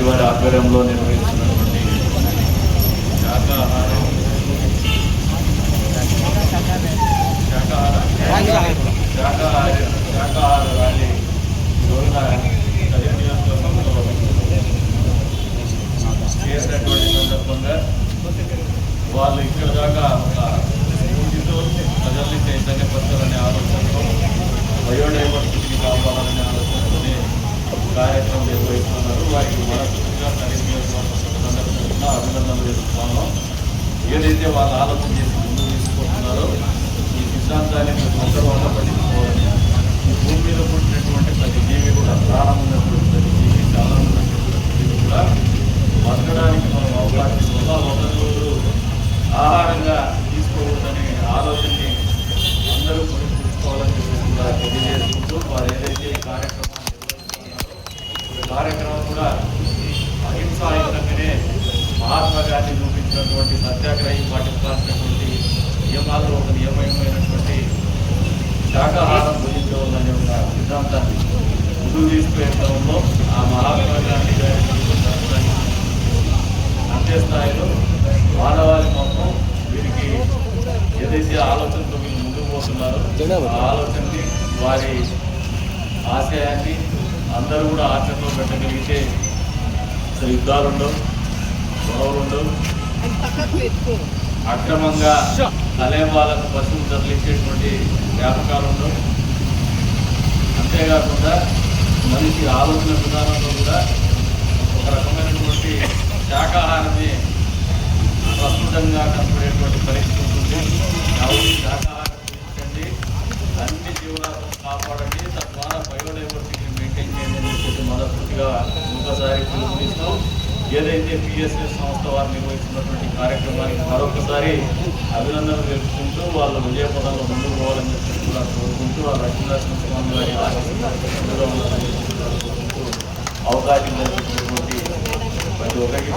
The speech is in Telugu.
వారి ఆధ్వర్యంలో నిర్వహిస్తున్నటువంటి శాకాహార ర్యాలీ రోజున కదిరి నియోజకవర్గంలో చేసినటువంటి సందర్భంగా వాళ్ళు ఇక్కడ దాకా ఒక స్ఫూర్తితో ప్రజల్ని చైతన్యపరచాలనే ఆలోచనతో బయోడైవర్సిటీని కాపాడాలనే ఆలోచనతోనే కార్యక్రమం నిర్వహిస్తున్నారు. వారికి మనస్ఫూర్తిగా కదిరి నియోజకవర్గ ప్రజలందరూ అభినందనలు చేస్తున్నాం. ఏదైతే వాళ్ళు ఆలోచన చేసి ముందుకు తీసుకుంటున్నారో ఈ సిద్ధాంతాన్ని అందరూ పట్టించుకోవాలని, ఈ భూమి మీద పుట్టినటువంటి ప్రతి జీవి కూడా, ప్రాణం ఉన్నటువంటి ప్రతి జీవి, చాలా ఉన్నటువంటి జీవి కూడా బతకడానికి మనం అవకాశం వల్ల ఒకరు ఆహారంగా తీసుకోవద్దనే ఆలోచనని అందరూ పురస్కరించుకోవాలని చెప్పి కూడా తెలియజేసుకుంటూ వారు ఏదైతే ఈ కార్యక్రమాన్ని నిర్వహిస్తున్నారో కార్యక్రమం కూడా అహింసాయుతంగానే మహాత్మా గాంధీ చూపించినటువంటి సత్యాగ్రహి పాటించాల్సినటువంటి నియమాల్లో ఒక నియమమైనటువంటి శాకాహారం భుజించవాలనే ఒక సిద్ధాంతాన్ని ముందుకు తీసుకునే క్రమంలో ఆ మహాత్మా గాంధీ గారి అంత్యస్థాయిలో మానవాళి మొత్తం వీరికి ఏదైతే ఆలోచనతో వీళ్ళు ముందుకు పోతున్నారో ఆ ఆలోచనని, వారి ఆశయాన్ని అందరూ కూడా ఆచరణలో పెట్టగలిగితే అసలు యుద్ధాలు ఉండవు, గొడవలు ఉండవు, అక్రమంగా కలేబాలకు పశువులు తరలించేటువంటి వ్యాపకాలు ఉండవు. అంతేకాకుండా మనిషి ఆలోచన విధానంలో కూడా ఒక రకమైనటువంటి శాకాహారాన్ని ప్రస్తుతంగా కనపడేటువంటి పరిస్థితి ఉంటుంది. కాబట్టి శాకాహారం గురించండి, అన్ని జీవరాశులను కాపాడండి, తద్వారా బయోడైవర్సిటీని మెయింటైన్ చేయండి అని చెప్పి మనస్ఫూర్తిగా ఇంకొకసారి పిలుపునిస్తూ ఏదైతే పిఎస్ఎస్ సంస్థ వారు నిర్వహిస్తున్నటువంటి కార్యక్రమానికి మరొకసారి అభినందనలు తెలుపుకుంటూ వాళ్ళ విజయపదంలో ముందుకు పోవాలని చెప్పి కూడా కోరుకుంటూ ఆ లక్ష్మీనరసింహ స్వామి వారి ఆశీస్సులు అవకాశం కలిగినటువంటి ప్రతి ఒక్కరికి